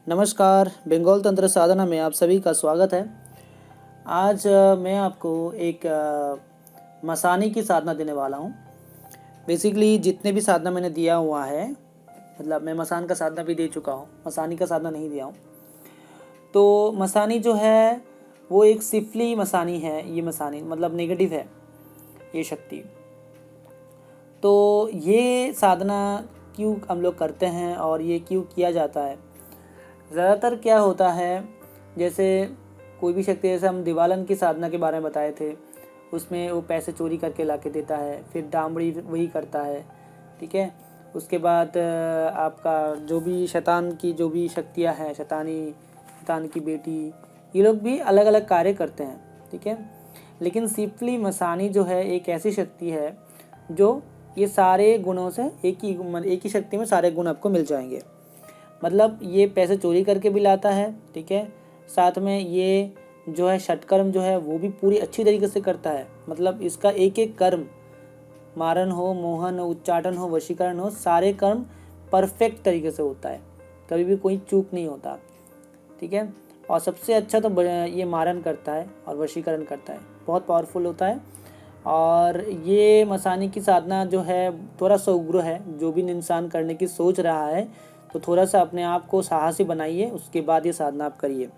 नमस्कार, बंगाल तंत्र साधना में आप सभी का स्वागत है। आज मैं आपको एक मसानी की साधना देने वाला हूँ। बेसिकली जितने भी साधना मैंने दिया हुआ है, मतलब मैं मसान का साधना भी दे चुका हूँ, मसानी का साधना नहीं दिया हूँ। तो मसानी जो है वो एक सिफली मसानी है। ये मसानी मतलब नेगेटिव है ये शक्ति। तो ये साधना क्यों हम लोग करते हैं और ये क्यों किया जाता है? ज़्यादातर क्या होता है, जैसे कोई भी शक्ति, जैसे हम दिवालन की साधना के बारे में बताए थे, उसमें वो पैसे चोरी करके ला के देता है, फिर डामड़ी वही करता है, ठीक है। उसके बाद आपका जो भी शैतान की जो भी शक्तियाँ हैं, शैतान की बेटी, ये लोग भी अलग अलग कार्य करते हैं, ठीक है। लेकिन सिफली मसानी जो है एक ऐसी शक्ति है जो ये सारे गुणों से एक ही शक्ति में सारे गुण आपको मिल जाएंगे। मतलब ये पैसे चोरी करके भी लाता है, ठीक है। साथ में ये जो है षटकर्म जो है वो भी पूरी अच्छी तरीके से करता है। मतलब इसका एक एक कर्म, मारन हो, मोहन हो, उच्चाटन हो, वशीकरण हो, सारे कर्म परफेक्ट तरीके से होता है, कभी भी कोई चूक नहीं होता, ठीक है। और सबसे अच्छा तो ये मारन करता है और वशीकरण करता है, बहुत पावरफुल होता है। और ये मसानी की साधना जो है थोड़ा सा उग्र है। जो भी इंसान करने की सोच रहा है तो थोड़ा सा अपने आप को साहसी बनाइए, उसके बाद ये साधना आप करिए।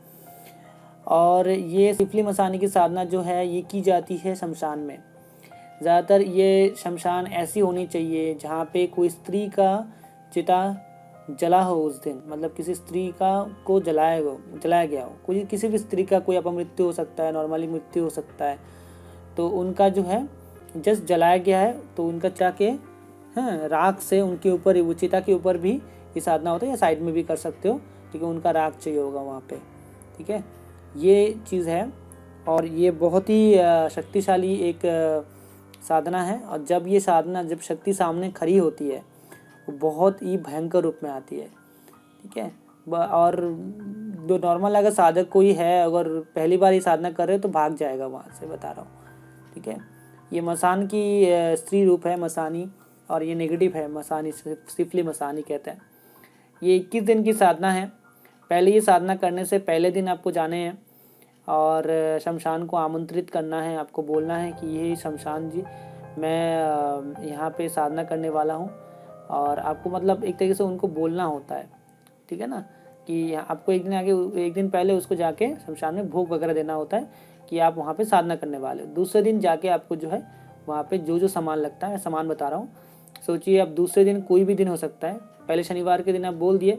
और ये सिफली मसानी की साधना जो है ये की जाती है शमशान में। ज़्यादातर ये शमशान ऐसी होनी चाहिए जहाँ पे कोई स्त्री का चिता जला हो उस दिन, मतलब किसी स्त्री का को जलाया गया हो। कोई किसी भी स्त्री का कोई अपमृत्यु हो सकता है, नॉर्मली मृत्यु हो सकता है, तो उनका जो है जस्ट जलाया गया है तो उनका जाके राख से उनके ऊपर, वो चिता के ऊपर भी ये साधना होता है, या साइड में भी कर सकते हो, ठीक है। उनका राख चाहिए होगा वहाँ पे, ठीक है। ये चीज़ है और ये बहुत ही शक्तिशाली एक साधना है। और जब शक्ति सामने खड़ी होती है वो बहुत ही भयंकर रूप में आती है, ठीक है। और जो नॉर्मल अगर साधक कोई है, अगर पहली बार ये साधना कर रहे हो तो भाग जाएगा वहाँ से, बता रहा हूँ, ठीक है। ये मसान की स्त्री रूप है मसानी, और ये नेगेटिव है मसानी, सिफली मसानी कहते हैं। ये 21 दिन की साधना है। पहले ये साधना करने से पहले दिन आपको जाने हैं और शमशान को आमंत्रित करना है। आपको बोलना है कि ये शमशान जी, मैं यहाँ पे साधना करने वाला हूँ। और आपको मतलब एक तरीके से उनको बोलना होता है, ठीक है ना, कि आपको एक दिन पहले उसको जाके शमशान में भोग वगैरह देना होता है कि आप वहाँ पे साधना करने वाले हो। दूसरे दिन जाके आपको जो है वहाँ पे जो जो सामान लगता है, मैं सामान बता रहा हूँ, सोचिए अब दूसरे दिन कोई भी दिन हो सकता है। पहले शनिवार के दिन आप बोल दिए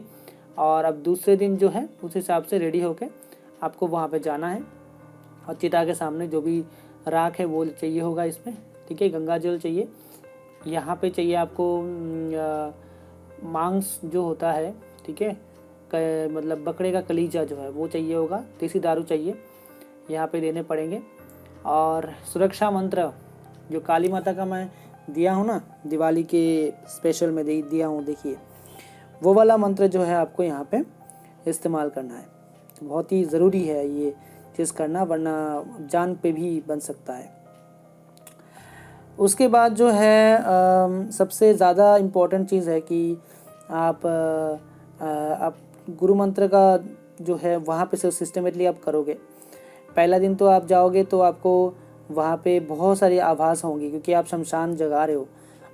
और अब दूसरे दिन जो है उस हिसाब से रेडी होके आपको वहाँ पे जाना है। और चिता के सामने जो भी राख है वो चाहिए होगा इसमें, ठीक है। गंगा जल चाहिए, यहाँ पे चाहिए आपको मांस जो होता है, ठीक है, मतलब बकरे का कलीजा जो है वो चाहिए होगा, देसी दारू चाहिए, यहाँ पे देने पड़ेंगे। और सुरक्षा मंत्र जो काली माता का मैं दिया हूँ ना, दिवाली के स्पेशल में दिया हूँ, देखिए वो वाला मंत्र जो है आपको यहाँ पे इस्तेमाल करना है। बहुत ही ज़रूरी है ये चीज़ करना, वरना जान पे भी बन सकता है। उसके बाद जो है सबसे ज़्यादा इम्पोर्टेंट चीज़ है कि आप गुरु मंत्र का जो है वहाँ पे सिस्टमेटिकली आप करोगे। पहला दिन तो आप जाओगे तो आपको वहाँ पे बहुत सारी आभास होंगी, क्योंकि आप शमशान जगा रहे हो।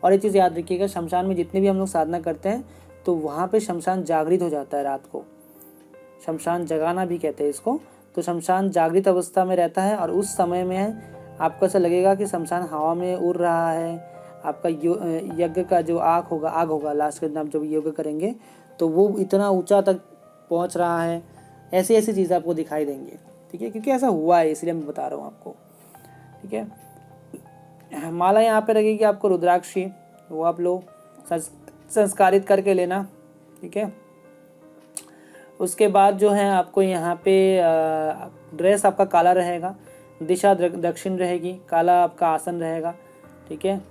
और ये चीज़ याद रखिएगा, शमशान में जितने भी हम लोग साधना करते हैं तो वहाँ पे शमशान जागृत हो जाता है रात को। शमशान जगाना भी कहते हैं इसको। तो शमशान जागृत अवस्था में रहता है और उस समय में आपको ऐसा लगेगा कि शमशान हवा में उड़ रहा है। आपका यज्ञ का जो आग होगा लास्ट के दिन आप जब यज्ञ करेंगे तो वो इतना ऊंचा तक पहुंच रहा है। ऐसी ऐसी चीज़ें आपको दिखाई देंगी, ठीक है, क्योंकि ऐसा हुआ है इसलिए मैं बता रहा हूँ आपको, ठीक है। माला यहाँ पे लगेगी आपको रुद्राक्षी, वो आप लो, संस्कारित करके लेना, ठीक है। उसके बाद जो है आपको यहाँ पे ड्रेस आपका काला रहेगा, दिशा दक्षिण रहेगी, काला आपका आसन रहेगा, ठीक है।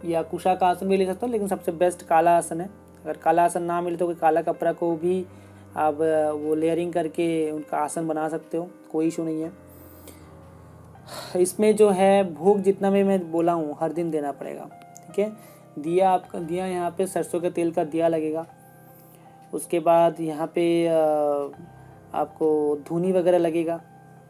या कुशा का आसन भी ले सकते हो, लेकिन सबसे बेस्ट काला आसन है। अगर काला आसन ना मिले तो कोई काला कपड़ा को भी आप वो लेयरिंग करके उनका आसन बना सकते हो, कोई इशू नहीं है। इसमें जो है भोग जितना भी मैं बोला हूँ हर दिन देना पड़ेगा, ठीक है। दिया यहाँ पे सरसों के तेल का दिया लगेगा। उसके बाद यहाँ पे आपको धूनी वगैरह लगेगा,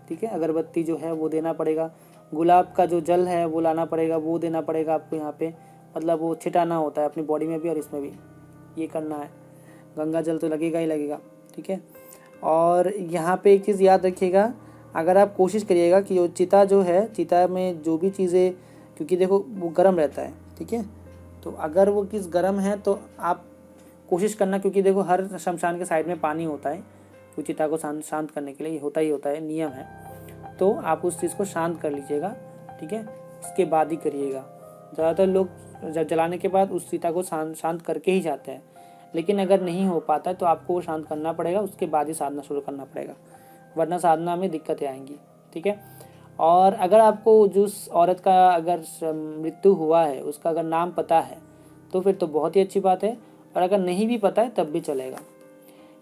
ठीक है। अगरबत्ती जो है वो देना पड़ेगा। गुलाब का जो जल है वो लाना पड़ेगा, वो देना पड़ेगा आपको यहाँ पे, मतलब वो छिटाना होता है अपनी बॉडी में भी और इसमें भी, ये करना है। गंगा जल तो लगेगा ही लगेगा, ठीक है। और यहाँ पे एक चीज़ याद रखिएगा, अगर आप कोशिश करिएगा कि जो चिता जो है, चिता में जो भी चीज़ें, क्योंकि देखो वो गर्म रहता है, ठीक है, तो अगर वो किस गर्म है तो आप कोशिश करना, क्योंकि देखो हर शमशान के साइड में पानी होता है, तो चिता को शांत करने के लिए होता है, नियम है। तो आप उस चीज़ को शांत कर लीजिएगा, ठीक है, उसके बाद ही करिएगा। ज़्यादातर लोग जब जलाने के बाद उस चिता को शांत करके ही जाते हैं, लेकिन अगर नहीं हो पाता है तो आपको वो शांत करना पड़ेगा, उसके बाद ही साधना शुरू करना पड़ेगा, वरना साधना में दिक्कतें आएंगी, ठीक है। और अगर आपको जिस औरत का अगर मृत्यु हुआ है उसका अगर नाम पता है तो फिर तो बहुत ही अच्छी बात है, और अगर नहीं भी पता है तब भी चलेगा।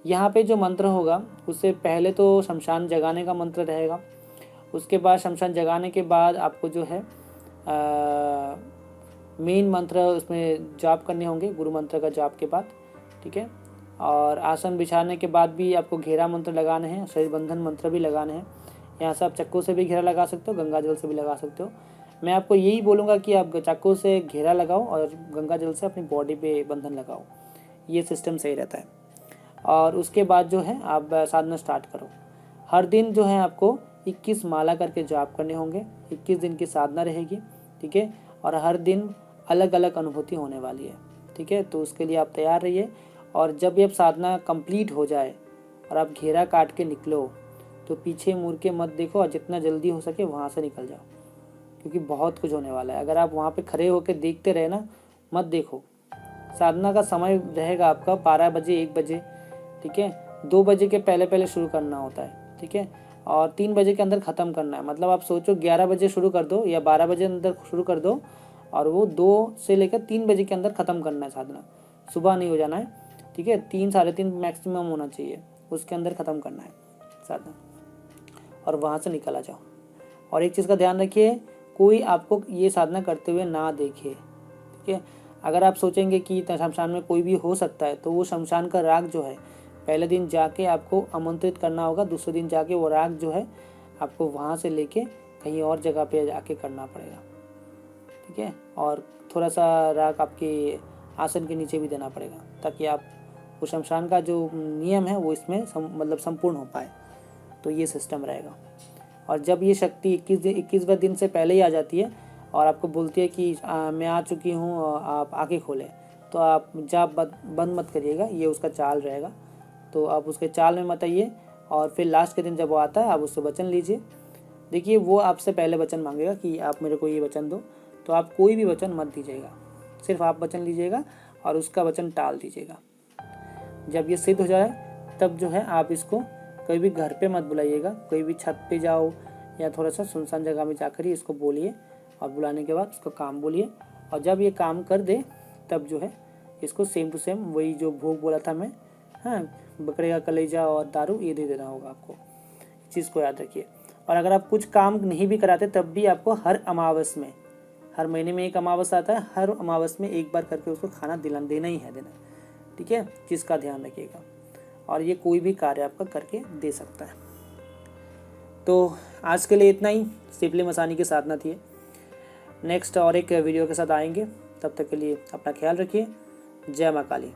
यहाँ पे जो मंत्र होगा उससे पहले तो शमशान जगाने का मंत्र रहेगा, उसके बाद शमशान जगाने के बाद आपको जो है मेन मंत्र उसमें जाप करने होंगे, गुरु मंत्र का जाप के बाद, ठीक है। और आसन बिछाने के बाद भी आपको घेरा मंत्र लगाने हैं, शरीर बंधन मंत्र भी लगाने हैं। यहाँ से आप चक्कू से भी घेरा लगा सकते हो, गंगा जल से भी लगा सकते हो। मैं आपको यही बोलूँगा कि आप चक्कू से घेरा लगाओ और गंगा जल से अपनी बॉडी पे बंधन लगाओ, ये सिस्टम सही रहता है। और उसके बाद जो है आप साधना स्टार्ट करो। हर दिन जो है आपको 21 माला करके जाप करने होंगे, 21 दिन की साधना रहेगी, ठीक है। और हर दिन अलग अलग अनुभूति होने वाली है, ठीक है। तो उसके लिए आप तैयार रहिए। और जब ये साधना कंप्लीट हो जाए और आप घेरा काट के निकलो तो पीछे मुड़ के मत देखो, और जितना जल्दी हो सके वहाँ से निकल जाओ, क्योंकि बहुत कुछ होने वाला है। अगर आप वहाँ पे खड़े होकर देखते रहे ना, मत देखो। साधना का समय रहेगा आपका 12 बजे, 1 बजे, ठीक है। 2 बजे के पहले पहले शुरू करना होता है, ठीक है, और 3 बजे के अंदर ख़त्म करना है। मतलब आप सोचो 11 बजे शुरू कर दो या 12 बजे अंदर शुरू कर दो, और वो 2 से लेकर 3 बजे के अंदर ख़त्म करना है साधना। सुबह नहीं हो जाना है, ठीक है। 3 साढ़े 3 मैक्सिमम होना चाहिए, उसके अंदर ख़त्म करना है साधना, और वहाँ से निकल आ जाओ। और एक चीज़ का ध्यान रखिए, कोई आपको ये साधना करते हुए ना देखे, ठीक है। अगर आप सोचेंगे कि शमशान में कोई भी हो सकता है, तो वो शमशान का राग जो है पहले दिन जाके आपको आमंत्रित करना होगा, दूसरे दिन जाके वो राग जो है आपको वहाँ से लेके कहीं और जगह पे जाके करना पड़ेगा, ठीक है। और थोड़ा सा राग आपके आसन के नीचे भी देना पड़ेगा, ताकि आप वो शमशान का जो नियम है वो इसमें मतलब संपूर्ण हो पाए। तो ये सिस्टम रहेगा। और जब ये शक्ति 21वें दिन से पहले ही आ जाती है और आपको बोलती है कि मैं आ चुकी हूँ, आप आके खोलें, तो आप जाप बंद मत करिएगा, ये उसका चाल रहेगा। तो आप उसके चाल में मत आइए, और फिर लास्ट के दिन जब वो आता है आप उससे वचन लीजिए। देखिए वो आपसे पहले वचन मांगेगा कि आप मेरे को ये वचन दो, तो आप कोई भी वचन मत दीजिएगा, सिर्फ आप वचन लीजिएगा और उसका वचन टाल दीजिएगा। जब ये सिद्ध हो जाए तब जो है आप इसको कभी भी घर पे मत बुलाइएगा, कोई भी छत पे जाओ या थोड़ा सा सुनसान जगह में जाकर ही इसको बोलिए, और बुलाने के बाद उसका काम बोलिए। और जब ये काम कर दे तब जो है इसको सेम टू सेम वही जो भोग बोला था मैं, हाँ, बकरे का कलेजा और दारू, ये दे देना होगा आपको। इस चीज़ को याद रखिए। और अगर आप कुछ काम नहीं भी कराते तब भी आपको हर अमावस में, हर महीने में एक अमावस आता है, हर अमावस में एक बार करके उसको खाना देना ही है, ठीक है। चीज़ का ध्यान रखिएगा। और ये कोई भी कार्य आपका करके दे सकता है। तो आज के लिए इतना ही, सिपली मसानी की साधना थी। नेक्स्ट और एक वीडियो के साथ आएंगे, तब तक के लिए अपना ख्याल रखिए। जय माँ काली।